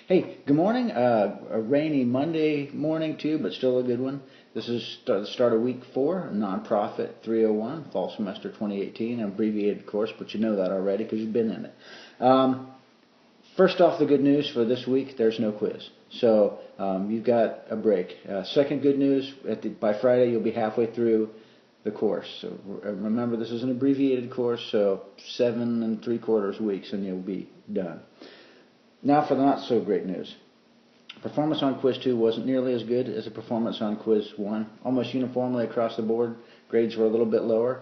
Hey, good morning. A rainy Monday morning too, but still a good one. This is the start of week 4, Nonprofit 301, Fall Semester 2018, an abbreviated course, but you know that already because you've been in it. First off, the good news for this week, there's no quiz. So you've got a break. Second good news, by Friday you'll be halfway through the course. So remember, this is an abbreviated course, so 7 3/4 weeks and you'll be done. Now for the not so great news. Performance on Quiz 2 wasn't nearly as good as the performance on Quiz 1. Almost uniformly across the board, grades were a little bit lower.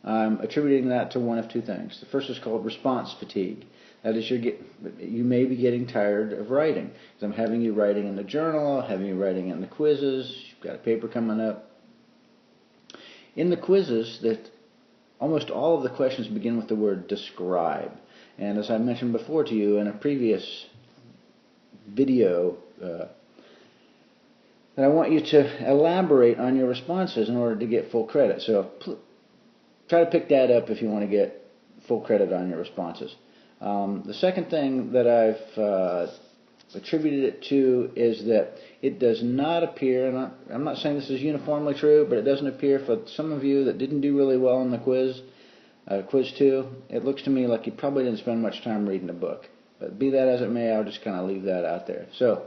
I'm attributing that to one of two things. The first is called response fatigue. That is, you may be getting tired of writing. I'm having you writing in the journal, having you writing in the quizzes, you've got a paper coming up. In the quizzes, almost all of the questions begin with the word describe. And as I mentioned before to you in a previous video, that I want you to elaborate on your responses in order to get full credit. So try to pick that up if you want to get full credit on your responses. The second thing that I've attributed it to is that it does not appear, and I'm not saying this is uniformly true, but it doesn't appear for some of you that didn't do really well in the quiz, Quiz 2, it looks to me like you probably didn't spend much time reading the book. But be that as it may, I'll just kind of leave that out there. So,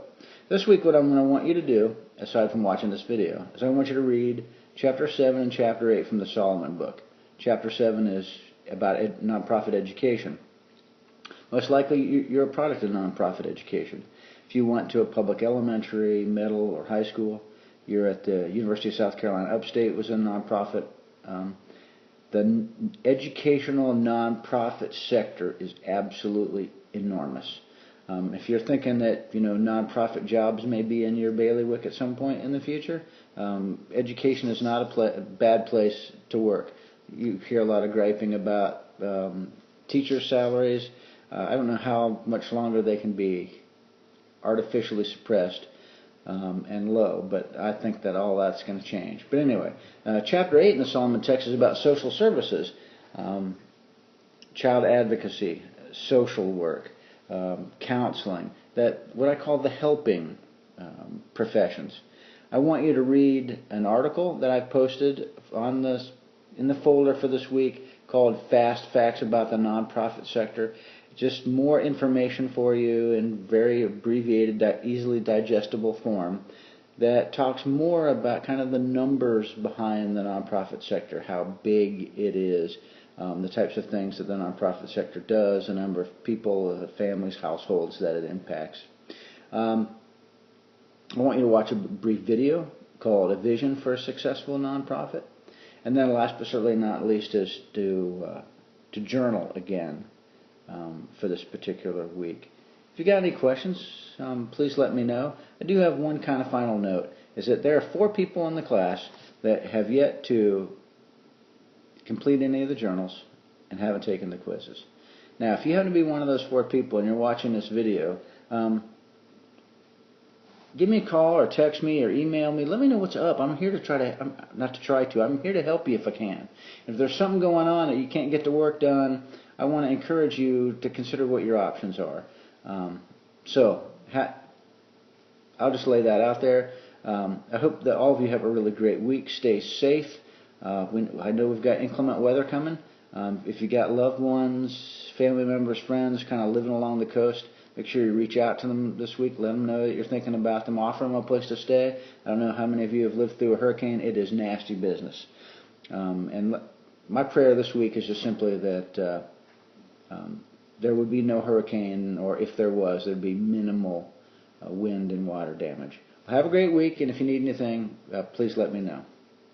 this week what I'm going to want you to do, aside from watching this video, is I want you to read Chapter 7 and Chapter 8 from the Solomon book. Chapter 7 is about nonprofit education. Most likely you're a product of nonprofit education. If you went to a public elementary, middle, or high school, you're at the University of South Carolina Upstate, was a nonprofit. The educational nonprofit sector is absolutely enormous. If you're thinking that nonprofit jobs may be in your bailiwick at some point in the future, education is not a bad place to work. You hear a lot of griping about teacher salaries. I don't know how much longer they can be artificially suppressed and low, but I think that all that's going to change. But anyway, Chapter 8 in the Solomon text is about social services, child advocacy, social work, counseling, what I call the helping professions. I want you to read an article that I've posted in the folder for this week called Fast Facts About the Nonprofit Sector. Just more information for you in very abbreviated, easily digestible form that talks more about kind of the numbers behind the nonprofit sector, how big it is, the types of things that the nonprofit sector does, the number of people, the families, households that it impacts. I want you to watch a brief video called A Vision for a Successful Nonprofit. And then last but certainly not least is to journal again. For this particular week. If you got any questions, please let me know. I do have one kind of final note, is that there are 4 people in the class that have yet to complete any of the journals and haven't taken the quizzes. Now, if you happen to be one of those 4 people and you're watching this video, give me a call or text me or email me. Let me know what's up. I'm here to I'm here to help you if I can. If there's something going on that you can't get the work done, I want to encourage you to consider what your options are. I'll just lay that out there. I hope that all of you have a really great week. Stay safe. I know we've got inclement weather coming. If you got loved ones, family members, friends kind of living along the coast, make sure you reach out to them this week. Let them know that you're thinking about them. Offer them a place to stay. I don't know how many of you have lived through a hurricane. It is nasty business. And my prayer this week is just simply that there would be no hurricane, or if there was, there'd be minimal wind and water damage. Well, have a great week, and if you need anything, please let me know.